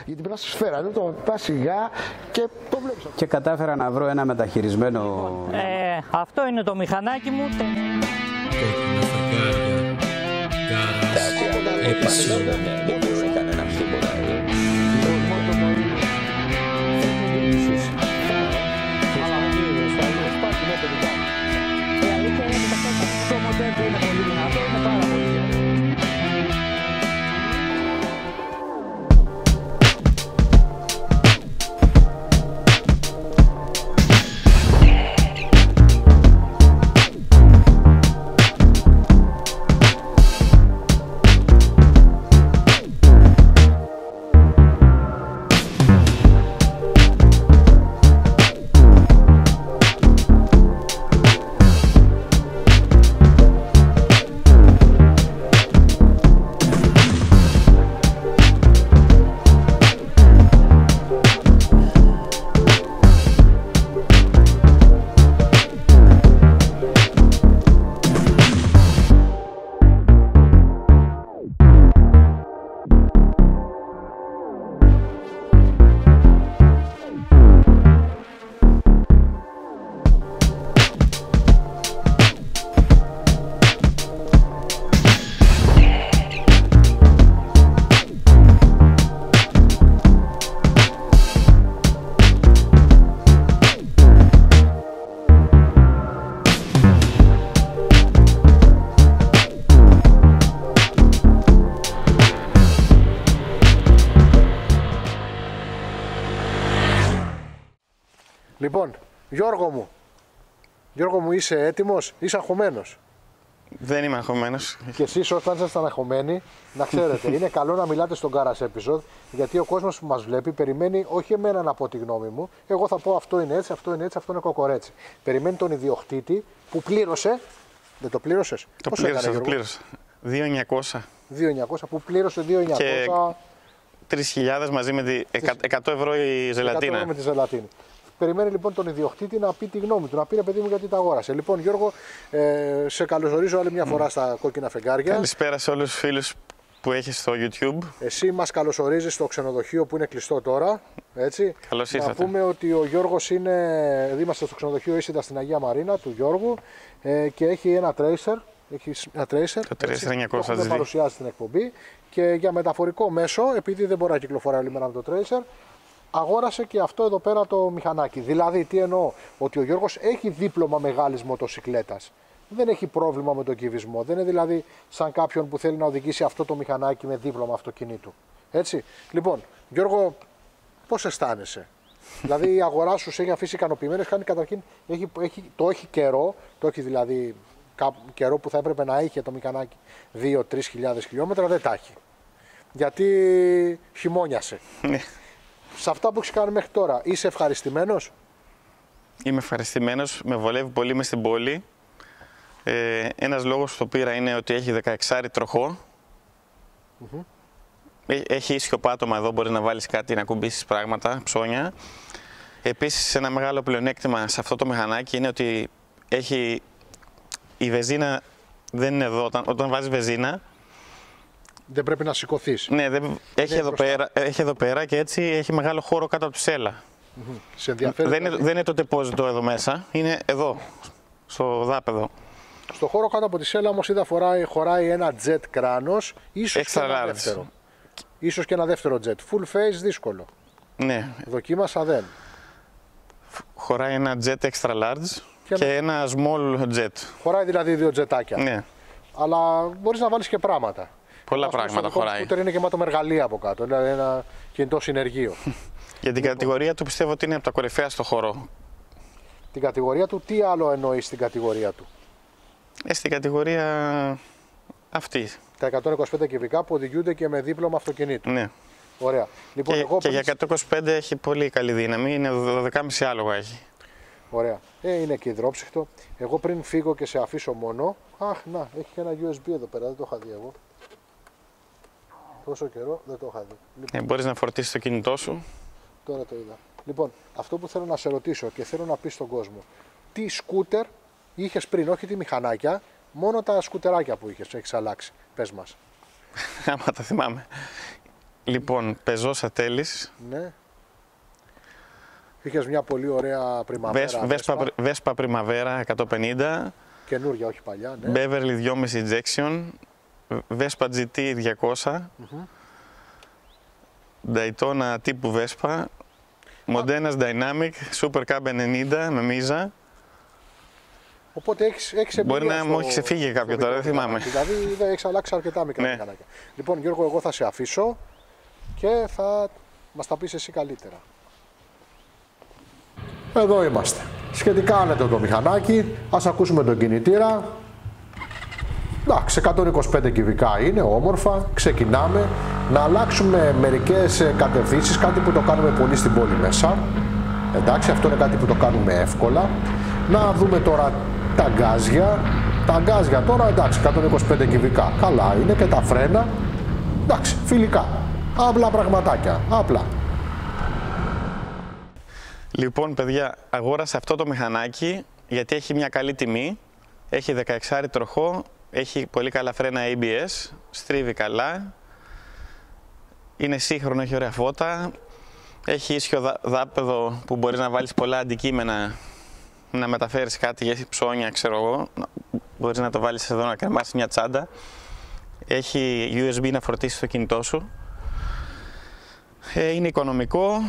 Γιατί πρέπει να στη σφαίρα, δεν το πα σιγά και το βλέπεις. Και κατάφερα να βρω ένα μεταχειρισμένο. Αυτό είναι το μηχανάκι μου. Κόκκινα φεγγάρια, γκάρας, επεισόδια. Δεν μπορεί κανένα τίποτα. Λοιπόν, Γιώργο μου, είσαι έτοιμος, είσαι αγχωμένος? Δεν είμαι αγχωμένος. Και εσείς όταν ήσασταν αγχωμένοι, να ξέρετε, είναι καλό να μιλάτε στον Garage Episode, γιατί ο κόσμος που μας βλέπει περιμένει όχι εμένα να πω τη γνώμη μου. Εγώ θα πω αυτό είναι έτσι, αυτό είναι έτσι, αυτό είναι κοκορέτσι. Περιμένει τον ιδιοκτήτη που πλήρωσε. Δεν το πλήρωσες? Το πλήρωσα. 2.900. 2.900 που πλήρωσε 2.900. Και 3.000 μαζί με τη 100 ευρώ η ζελατίνα. 100 ευρώ με τη ζελατίνη. Περιμένει λοιπόν τον ιδιοκτήτη να πει τη γνώμη του, να πει ρε παιδί μου γιατί τα αγόρασε. Λοιπόν, Γιώργο, σε καλωσορίζω άλλη μια φορά στα κόκκινα φεγγάρια. Καλησπέρα σε όλους τους φίλους που έχεις στο YouTube. Εσύ μας καλωσορίζεις στο ξενοδοχείο που είναι κλειστό τώρα. Έτσι. Καλώς ήρθατε. Να πούμε ότι ο Γιώργος είμαστε στο ξενοδοχείο Ίσιντα στην Αγία Μαρίνα του Γιώργου και έχει ένα Tracer. Έχει ένα Tracer. Το Tracer 900. Το έχουμε παρουσιάσει στην εκπομπή και για μεταφορικό μέσο, επειδή δεν μπορεί να κυκλοφορεί όλη μέρα με το Tracer, αγόρασε και αυτό εδώ πέρα το μηχανάκι. Δηλαδή, τι εννοώ, ότι ο Γιώργος έχει δίπλωμα μεγάλης μοτοσικλέτας. Δεν έχει πρόβλημα με τον κυβισμό. Δεν είναι δηλαδή σαν κάποιον που θέλει να οδηγήσει αυτό το μηχανάκι με δίπλωμα αυτοκινήτου. Έτσι. Λοιπόν, Γιώργο, πώς αισθάνεσαι? Δηλαδή, η αγορά σου σε έχει αφήσει ικανοποιημένος. Καταρχήν, έχει καιρό, το έχει δηλαδή καιρό που θα έπρεπε να είχε το μηχανάκι 2-3 χιλιάδες χιλιόμετρα, δεν τα έχει. Γιατί χειμώνιασε. Σε αυτά που έχεις κάνει μέχρι τώρα, είσαι ευχαριστημένος? Είμαι ευχαριστημένος, με βολεύει πολύ μες στην πόλη. Ένας λόγος που το πήρα είναι ότι έχει 16 τροχό. Έχει ίσιο πάτωμα εδώ, μπορείς να βάλεις κάτι, να κουμπίσεις πράγματα, ψώνια. Επίσης, ένα μεγάλο πλεονέκτημα σε αυτό το μηχανάκι είναι ότι η βενζίνα δεν είναι εδώ. Όταν βάζεις βενζίνα, δεν πρέπει να σηκωθείς. Ναι, έχει εδώ πέρα και έτσι έχει μεγάλο χώρο κάτω από τη σέλα. Δεν είναι το τεπόζιτο εδώ μέσα, είναι εδώ, στο δάπεδο. Στο χώρο κάτω από τη σέλα όμως είδα χωράει ένα jet κράνος, ίσως και ένα δεύτερο. Ίσως και ένα δεύτερο jet. Full face δύσκολο. Ναι. Δοκίμασα δεν. Χωράει ένα jet extra large και ένα small jet. Χωράει δηλαδή δύο τζετάκια. Ναι. Αλλά μπορείς να βάλεις και πράγματα. Πολλά πράγματα χωράει. Το σκούτερ είναι γεμάτο με εργαλεία από κάτω, δηλαδή ένα κινητό συνεργείο. Για την κατηγορία του πιστεύω ότι είναι από τα κορυφαία στο χώρο. Την κατηγορία του, τι άλλο εννοείς στην κατηγορία του? Στην κατηγορία αυτή. Τα 125 κυβικά που οδηγούνται και με δίπλωμα αυτοκινήτου. Ναι. Ωραία. Λοιπόν, και για 125 έχει πολύ καλή δύναμη, είναι 12,5 άλογα έχει. Ωραία. Είναι και υδρόψυχτο. Εγώ πριν φύγω και σε αφήσω μόνο. Αχ, να, έχει και ένα USB εδώ πέρα, δεν το είχα δει εγώ. Τόσο καιρό δεν το είχα δει. Λοιπόν, μπορείς να φορτίσεις το κινητό σου. Τώρα το είδα. Λοιπόν, αυτό που θέλω να σε ρωτήσω και θέλω να πεις στον κόσμο, τι σκούτερ είχες πριν, όχι τι μηχανάκια, μόνο τα σκουτεράκια που είχες, έχεις αλλάξει. Πες μας. Άμα τα θυμάμαι. Λοιπόν, Peugeot Satellis. Ναι. Είχες μια πολύ ωραία πριμαβέρα. Vespa Primavera 150. Καινούργια, όχι παλιά. Ναι. Beverly 2.5 Injection. Vespa GT 200. Daytona τύπου Vespa. Modenas Dynamic. Super Cab 90 με μίζα. Οπότε έχεις εμπειρία. Μπορεί να μου έχει ξεφύγει κάποιο τώρα, δεν θυμάμαι. Δηλαδή δεν έχεις αλλάξει αρκετά μικρά μηχανάκια. Λοιπόν, Γιώργο, εγώ θα σε αφήσω και θα μας τα πεις εσύ καλύτερα. Εδώ είμαστε. Σχετικά άνετο το μηχανάκι. Ας ακούσουμε τον κινητήρα. Εντάξει, 125 κυβικά είναι, όμορφα. Ξεκινάμε. Να αλλάξουμε μερικές κατευθύνσεις, κάτι που το κάνουμε πολύ στην πόλη μέσα. Εντάξει, αυτό είναι κάτι που το κάνουμε εύκολα. Να δούμε τώρα τα γκάζια. Τα γκάζια τώρα, εντάξει, 125 κυβικά. Καλά είναι και τα φρένα. Εντάξει, φιλικά. Απλά πραγματάκια. Απλά. Λοιπόν, παιδιά, αγόρασα αυτό το μηχανάκι γιατί έχει μια καλή τιμή. Έχει 16 τροχό, έχει πολύ καλά φρένα ABS, στρίβει καλά. Είναι σύγχρονο, έχει ωραία φώτα. Έχει ίσιο δάπεδο που μπορείς να βάλεις πολλά αντικείμενα, να μεταφέρεις κάτι για ψώνια, ξέρω εγώ. Μπορείς να το βάλεις εδώ να κρεμάσεις μια τσάντα. Έχει USB να φορτίσεις το κινητό σου. Είναι οικονομικό.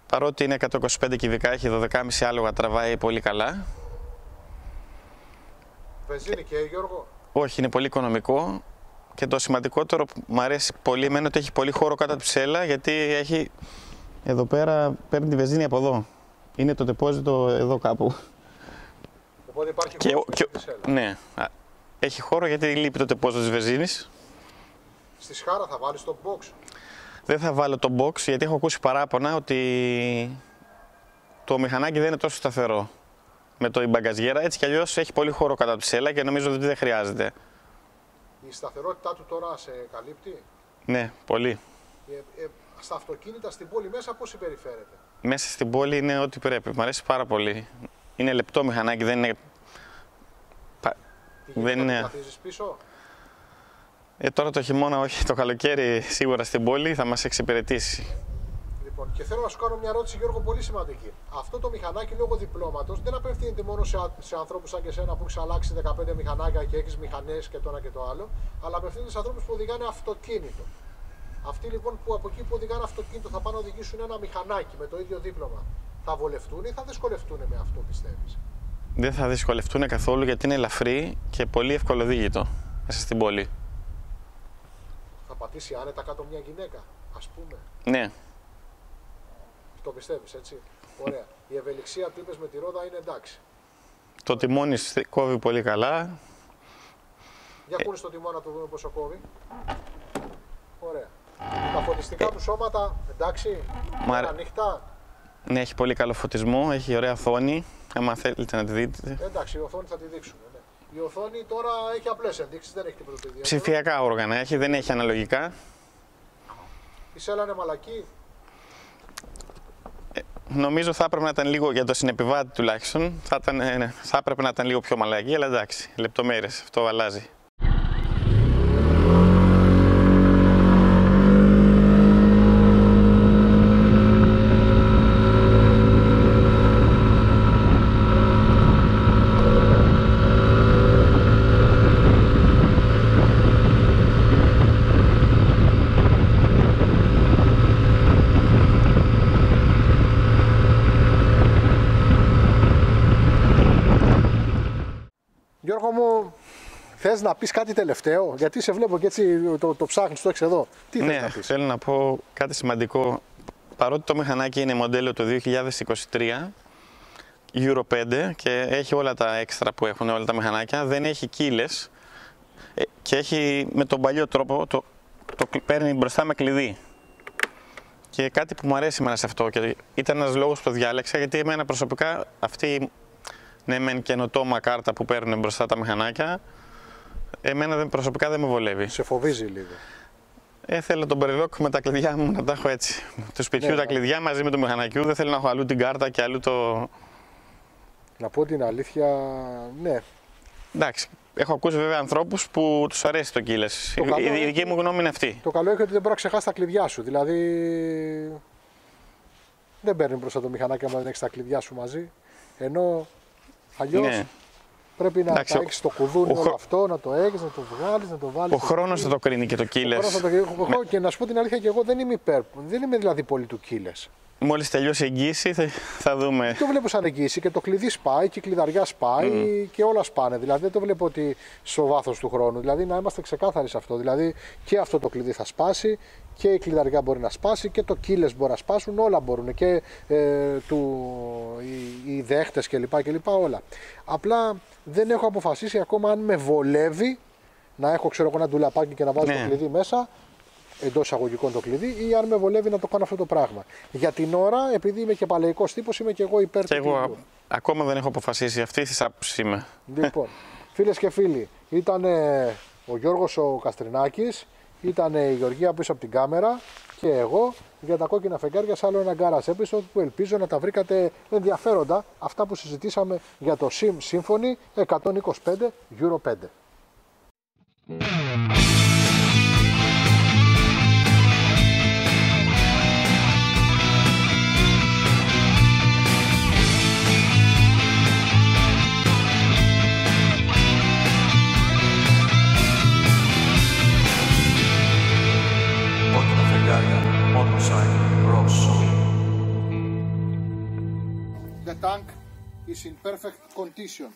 Παρότι είναι 125 κυβικά, έχει 12,5 άλογα, τραβάει πολύ καλά. Βενζίνη και Γιώργο. Όχι, είναι πολύ οικονομικό. Και το σημαντικότερο που μου αρέσει πολύ εμένα ότι έχει πολύ χώρο κάτω από τη ψέλα, γιατί έχει εδώ πέρα, παίρνει τη βενζίνη από εδώ. Είναι το τεπόζιτο εδώ κάπου. Οπότε υπάρχει χώρο στη ψέλα. Ναι, έχει χώρο γιατί λείπει το τεπόζιτο της βενζίνης. Στη σχάρα θα βάλεις το box. Δεν θα βάλω το box γιατί έχω ακούσει παράπονα ότι το μηχανάκι δεν είναι τόσο σταθερό με το μπαγκαζιέρα. Έτσι κι αλλιώς έχει πολύ χώρο κατά τη σέλα και νομίζω ότι δεν χρειάζεται. Η σταθερότητά του τώρα σε καλύπτει? Ναι, πολύ. Στα αυτοκίνητα στην πόλη μέσα πώς συμπεριφέρεται? Μέσα στην πόλη είναι ό,τι πρέπει. Μ' αρέσει πάρα πολύ. Είναι λεπτό μηχανάκι, δεν είναι... Δεν είναι... καθίζεις πίσω? Τώρα το χειμώνα όχι, το καλοκαίρι σίγουρα στην πόλη θα μας εξυπηρετήσει. Λοιπόν, και θέλω να σου κάνω μια ερώτηση, Γιώργο, πολύ σημαντική. Αυτό το μηχανάκι λόγω διπλώματος δεν απευθύνεται μόνο σε ανθρώπους σαν και εσένα που έχεις αλλάξει 15 μηχανάκια και έχεις μηχανές και το ένα και το άλλο, αλλά απευθύνεται σε ανθρώπους που οδηγάνε αυτοκίνητο. Αυτοί λοιπόν που από εκεί που οδηγάνε αυτοκίνητο θα πάνε να οδηγήσουν ένα μηχανάκι με το ίδιο δίπλωμα, θα βολευτούν ή θα δυσκολευτούν με αυτό, πιστεύεις? Δεν θα δυσκολευτούν καθόλου γιατί είναι ελαφρύ και πολύ ευκολοδήγητο μέσα στην πόλη. Θα πατήσει άνετα κάτω μια γυναίκα, ας πούμε? Ναι. Το πιστεύεις, έτσι? Ωραία. Η ευελιξία που είπες με τη ρόδα είναι εντάξει. Το τιμόνι κόβει πολύ καλά. Για κούνεις το τιμόνι να το δούμε πόσο κόβει. Ωραία. Τα φωτιστικά του σώματα, εντάξει, ανοιχτά. Ναι, έχει πολύ καλό φωτισμό, έχει ωραία οθόνη. Άμα θέλετε να τη δείτε. Εντάξει, η οθόνη θα τη δείξουμε. Ναι. Η οθόνη τώρα έχει απλές ενδείξεις, δεν έχει τίποτα ιδιαίτερο. Ψηφιακά όργανα έχει, δεν έχει αναλογικά. Η σέλα είναι μαλακή. Νομίζω θα έπρεπε να ήταν λίγο, για το συνεπιβάτη τουλάχιστον, θα έπρεπε να ήταν λίγο πιο μαλακή, αλλά εντάξει, λεπτομέρειες, αυτό αλλάζει. Γιώργο μου, θες να πεις κάτι τελευταίο? Γιατί σε βλέπω και έτσι το ψάχνεις, το έχεις εδώ. Τι θες να πεις? Θέλω να πω κάτι σημαντικό. Παρότι το μηχανάκι είναι μοντέλο του 2023, Euro 5 και έχει όλα τα έξτρα που έχουν όλα τα μηχανάκια, δεν έχει κύλες και έχει με τον παλιό τρόπο, το παίρνει μπροστά με κλειδί. Και κάτι που μου αρέσει εμένα σε αυτό και ήταν ένας λόγος που το διάλεξα, γιατί εμένα προσωπικά αυτή ναι μεν καινοτόμα κάρτα που παίρνουν μπροστά τα μηχανάκια, εμένα προσωπικά δεν με βολεύει. Σε φοβίζει λίγο? Θέλω τον περιλόκ με τα κλειδιά μου να τα έχω έτσι. Του σπιτιού τα κλειδιά μαζί με το μηχανακιού, δεν θέλω να έχω αλλού την κάρτα και αλλού το... Να πω την αλήθεια, ναι. Εντάξει, έχω ακούσει βέβαια ανθρώπους που τους αρέσει το keyless. Η δική μου γνώμη είναι αυτή. Το καλό έχει ότι δεν μπορεί να ξεχάσει τα κλειδιά σου. Δηλαδή δεν παίρνει μπροστά το μηχανάκι άμα δεν έχει τα κλειδιά σου μαζί. Ενώ αλλιώς Ναι. πρέπει να έχεις το κουδούνι όλο αυτό, να το έχεις, να το βγάλεις, να το βάλεις. Ο χρόνος θα το κρίνει και το keyless. Και να σου πω την αλήθεια, και εγώ δεν είμαι υπέρ. Δεν είμαι δηλαδή πολύ του keyless. Μόλις τελειώσει η εγγύηση θα δούμε. Το βλέπω σαν εγγύηση και το κλειδί σπάει και η κλειδαριά σπάει και όλα σπάνε. Δηλαδή δεν το βλέπω ότι στο βάθος του χρόνου. Δηλαδή να είμαστε ξεκάθαροι σε αυτό. Δηλαδή και αυτό το κλειδί θα σπάσει και η κλειδαριά μπορεί να σπάσει και το keyless μπορεί να σπάσουν. Όλα μπορούν. Και οι δέχτες κλπ. Όλα. Απλά δεν έχω αποφασίσει ακόμα αν με βολεύει να έχω ένα ντουλαπάκι και να βάζω το κλειδί μέσα. Εντός εισαγωγικών το κλειδί, ή αν με βολεύει να το κάνω αυτό το πράγμα. Για την ώρα, επειδή είμαι και παλαιικός τύπος, είμαι και εγώ υπέρ του. Εγώ ακόμα δεν έχω αποφασίσει, αυτή τη άποψη είμαι. Λοιπόν, φίλες και φίλοι, ήταν ο Γιώργος ο Καστρινάκης, ήταν η Γεωργία πίσω από την κάμερα και εγώ για τα κόκκινα φεγγάρια σε άλλο ένα Garage Episode που ελπίζω να τα βρήκατε ενδιαφέροντα, αυτά που συζητήσαμε για το SIM Symphony 125 Euro 5. The tank is in perfect condition.